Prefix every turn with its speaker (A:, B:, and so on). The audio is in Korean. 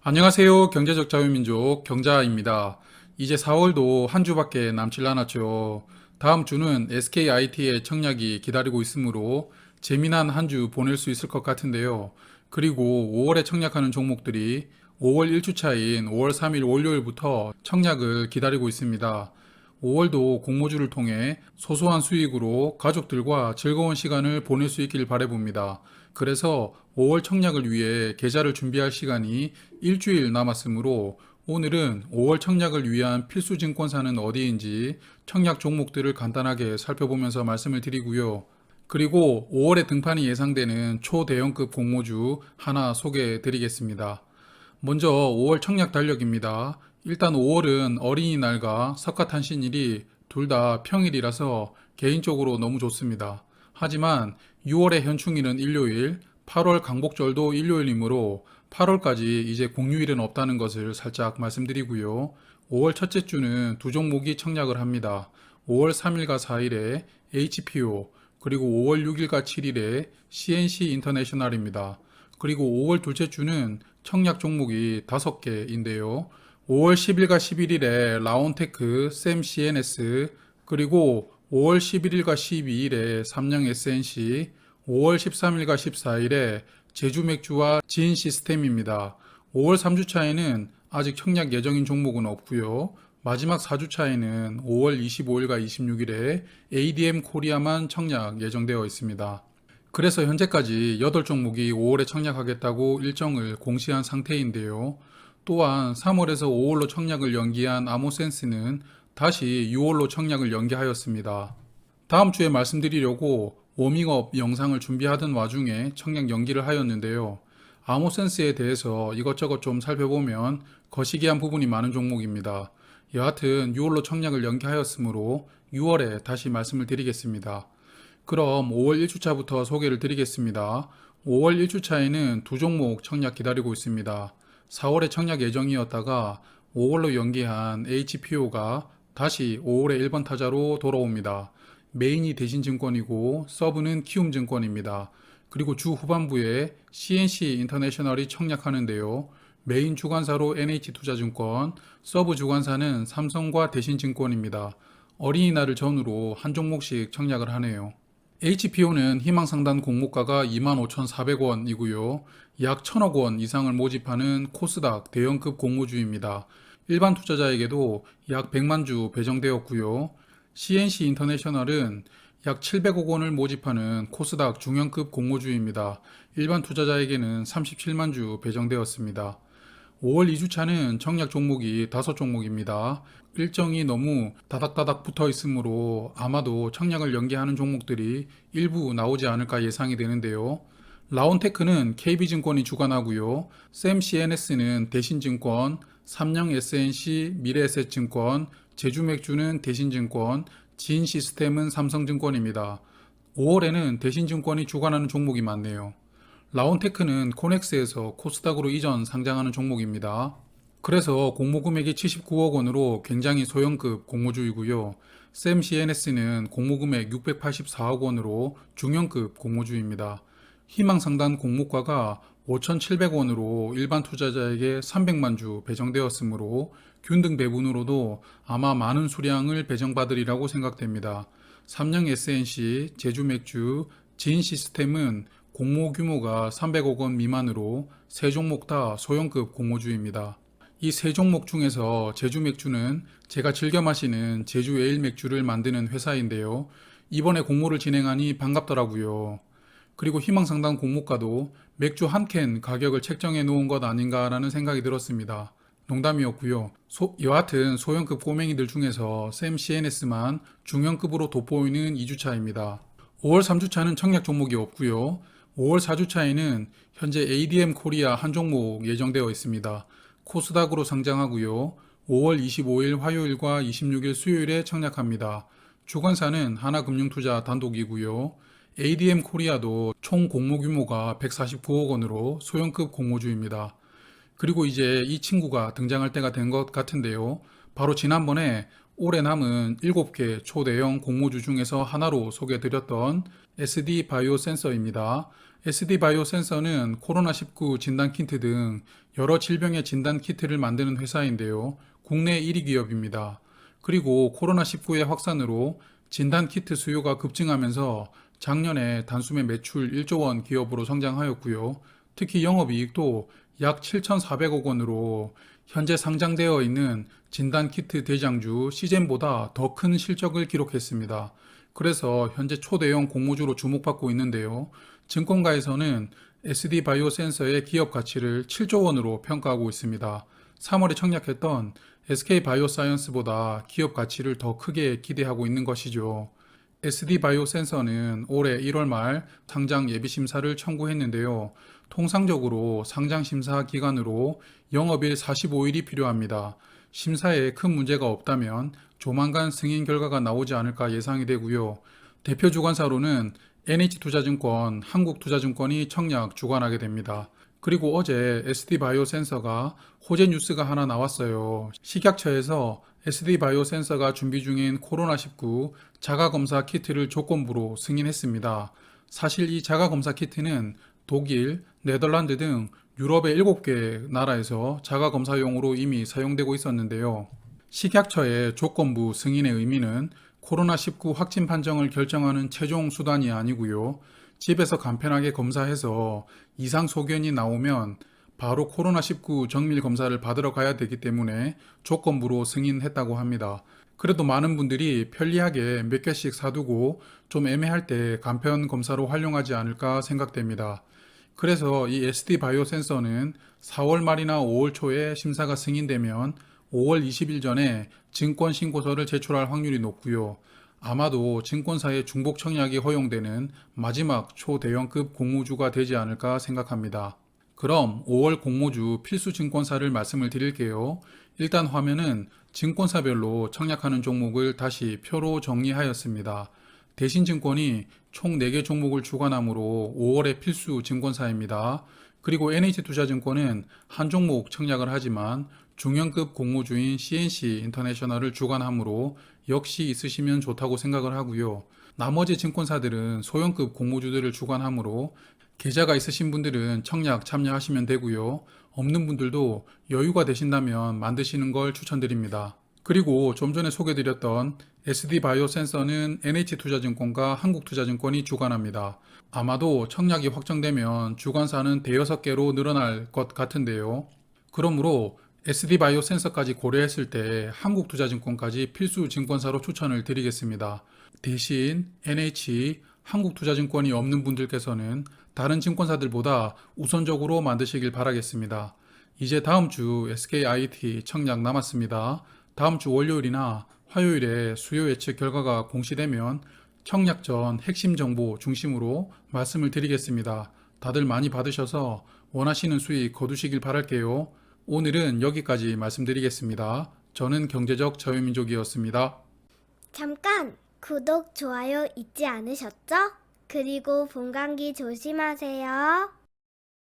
A: 안녕하세요. 경제적 자유민족 경자입니다. 이제 4월도 한 주밖에 남질 않았죠. 다음 주는 SKIT의 청약이 기다리고 있으므로 재미난 한 주 보낼 수 있을 것 같은데요. 그리고 5월에 청약하는 종목들이 5월 1주차인 5월 3일 월요일부터 청약을 기다리고 있습니다. 5월도 공모주를 통해 소소한 수익으로 가족들과 즐거운 시간을 보낼 수 있길 바라봅니다. 그래서 5월 청약을 위해 계좌를 준비할 시간이 일주일 남았으므로 오늘은 5월 청약을 위한 필수 증권사는 어디인지 청약 종목들을 간단하게 살펴보면서 말씀을 드리고요. 그리고 5월에 등판이 예상되는 초대형급 공모주 하나 소개해 드리겠습니다. 먼저 5월 청약 달력입니다. 일단 5월은 어린이날과 석가탄신일이 둘 다 평일이라서 개인적으로 너무 좋습니다. 하지만 6월의 현충일은 일요일, 8월 강복절도 일요일이므로 8월까지 이제 공휴일은 없다는 것을 살짝 말씀드리고요. 5월 첫째 주는 두 종목이 청약을 합니다. 5월 3일과 4일에 HPO, 그리고 5월 6일과 7일에 CNC 인터내셔널입니다. 그리고 5월 둘째 주는 청약 종목이 5개인데요. 5월 10일과 11일에 라온테크, 샘 CNS, 그리고 5월 11일과 12일에 삼성 SNC, 5월 13일과 14일에 제주맥주와 진 시스템입니다. 5월 3주차에는 아직 청약 예정인 종목은 없고요. 마지막 4주차에는 5월 25일과 26일에 ADM 코리아만 청약 예정되어 있습니다. 그래서 현재까지 8종목이 5월에 청약하겠다고 일정을 공시한 상태인데요. 또한 3월에서 5월로 청약을 연기한 아모센스는 다시 6월로 청약을 연기하였습니다. 다음 주에 말씀드리려고 워밍업 영상을 준비하던 와중에 청약 연기를 하였는데요. 아모센스에 대해서 이것저것 좀 살펴보면 거시기한 부분이 많은 종목입니다. 여하튼 6월로 청약을 연기하였으므로 6월에 다시 말씀을 드리겠습니다. 그럼 5월 1주차부터 소개를 드리겠습니다. 5월 1주차에는 두 종목 청약 기다리고 있습니다. 4월에 청약 예정이었다가 5월로 연기한 HPO가 다시 5월에 1번 타자로 돌아옵니다. 메인이 대신증권이고 서브는 키움증권입니다. 그리고 주 후반부에 CNC 인터내셔널이 청약하는데요. 메인 주관사로 NH투자증권, 서브 주관사는 삼성과 대신증권입니다. 어린이날을 전후로 한 종목씩 청약을 하네요. HPO는 희망상단 공모가가 25,400원이고요. 약 1,000억 원 이상을 모집하는 코스닥 대형급 공모주입니다. 일반 투자자에게도 약 100만 주 배정되었고요. CNC 인터내셔널은 약 700억 원을 모집하는 코스닥 중형급 공모주입니다. 일반 투자자에게는 37만 주 배정되었습니다. 5월 2주차는 청약 종목이 5종목입니다. 일정이 너무 다닥다닥 붙어 있으므로 아마도 청약을 연기하는 종목들이 일부 나오지 않을까 예상이 되는데요. 라온테크는 KB증권이 주관하고요. 샘 CNS는 대신증권, 삼성 SNC 미래에셋증권, 제주맥주는 대신증권, 진 시스템은 삼성증권입니다. 5월에는 대신증권이 주관하는 종목이 많네요. 라온테크는 코넥스에서 코스닥으로 이전 상장하는 종목입니다. 그래서 공모 금액이 79억 원으로 굉장히 소형급 공모주이고요. 샘 CNS는 공모 금액 684억 원으로 중형급 공모주입니다. 희망상단 공모가가 5,700원으로 일반 투자자에게 300만 주 배정되었으므로 균등 배분으로도 아마 많은 수량을 배정받으리라고 생각됩니다. 삼성 SNC, 제주맥주, 진 시스템은 공모 규모가 300억 원 미만으로 세 종목 다 소형급 공모주입니다. 이 세 종목 중에서 제주맥주는 제가 즐겨 마시는 제주 에일 맥주를 만드는 회사인데요. 이번에 공모를 진행하니 반갑더라고요. 그리고 희망상단 공모가도 맥주 한 캔 가격을 책정해 놓은 것 아닌가라는 생각이 들었습니다. 농담이었고요. 여하튼 소형급 꼬맹이들 중에서 샘 CNS만 중형급으로 돋보이는 2주차입니다. 5월 3주차는 청약 종목이 없고요. 5월 4주차에는 현재 ADM 코리아 한 종목 예정되어 있습니다. 코스닥으로 상장하고요. 5월 25일 화요일과 26일 수요일에 청약합니다. 주관사는 하나금융투자 단독이고요. ADM 코리아도 총 공모 규모가 149억 원으로 소형급 공모주입니다. 그리고 이제 이 친구가 등장할 때가 된 것 같은데요. 바로 지난번에 올해 남은 7개 초대형 공모주 중에서 하나로 소개드렸던 SD 바이오 센서입니다. SD 바이오 센서는 코로나19 진단 키트 등 여러 질병의 진단 키트를 만드는 회사인데요. 국내 1위 기업입니다. 그리고 코로나19의 확산으로 진단 키트 수요가 급증하면서 작년에 단숨에 매출 1조 원 기업으로 성장하였고요. 특히 영업이익도 약 7,400억 원으로 현재 상장되어 있는 진단키트 대장주 시젠보다 더 큰 실적을 기록했습니다. 그래서 현재 초대형 공모주로 주목받고 있는데요. 증권가에서는 SD바이오 센서의 기업 가치를 7조 원으로 평가하고 있습니다. 3월에 청약했던 SK바이오사이언스보다 기업 가치를 더 크게 기대하고 있는 것이죠. SD바이오 센서는 올해 1월 말 상장 예비 심사를 청구했는데요. 통상적으로 상장 심사 기간으로 영업일 45일이 필요합니다. 심사에 큰 문제가 없다면 조만간 승인 결과가 나오지 않을까 예상이 되고요. 대표 주관사로는 NH투자증권, 한국투자증권이 청약 주관하게 됩니다. 그리고 어제 SD바이오 센서가 호재 뉴스가 하나 나왔어요. 식약처에서 SD바이오 센서가 준비 중인 코로나19 자가검사 키트를 조건부로 승인했습니다. 사실 이 자가검사 키트는 독일, 네덜란드 등 유럽의 7개 나라에서 자가검사용으로 이미 사용되고 있었는데요. 식약처의 조건부 승인의 의미는 코로나19 확진 판정을 결정하는 최종 수단이 아니고요. 집에서 간편하게 검사해서 이상 소견이 나오면 바로 코로나19 정밀 검사를 받으러 가야 되기 때문에 조건부로 승인했다고 합니다. 그래도 많은 분들이 편리하게 몇 개씩 사두고 좀 애매할 때 간편 검사로 활용하지 않을까 생각됩니다. 그래서 이 SD 바이오 센서는 4월 말이나 5월 초에 심사가 승인되면 5월 20일 전에 증권 신고서를 제출할 확률이 높고요. 아마도 증권사의 중복 청약이 허용되는 마지막 초대형급 공모주가 되지 않을까 생각합니다. 그럼 5월 공모주 필수 증권사를 말씀을 드릴게요. 일단 화면은 증권사별로 청약하는 종목을 다시 표로 정리하였습니다. 대신증권이 총 4개 종목을 주관하므로 5월의 필수 증권사입니다. 그리고 NH투자증권은 한 종목 청약을 하지만 중형급 공모주인 CNC 인터내셔널을 주관하므로 역시 있으시면 좋다고 생각을 하고요. 나머지 증권사들은 소형급 공모주들을 주관하므로 계좌가 있으신 분들은 청약 참여하시면 되고요. 없는 분들도 여유가 되신다면 만드시는 걸 추천드립니다. 그리고 좀 전에 소개드렸던 SD바이오 센서는 NH투자증권과 한국투자증권이 주관합니다. 아마도 청약이 확정되면 주관사는 대여섯 개로 늘어날 것 같은데요. 그러므로 SD바이오 센서까지 고려했을 때 한국투자증권까지 필수 증권사로 추천을 드리겠습니다. 대신 NH, 한국투자증권이 없는 분들께서는 다른 증권사들보다 우선적으로 만드시길 바라겠습니다. 이제 다음 주 SKIT 청약 남았습니다. 다음 주 월요일이나 화요일에 수요 예측 결과가 공시되면 청약 전 핵심 정보 중심으로 말씀을 드리겠습니다. 다들 많이 받으셔서 원하시는 수익 거두시길 바랄게요. 오늘은 여기까지 말씀드리겠습니다. 저는 경제적 자유민족이었습니다.
B: 잠깐! 구독, 좋아요 잊지 않으셨죠? 그리고 봄 감기 조심하세요.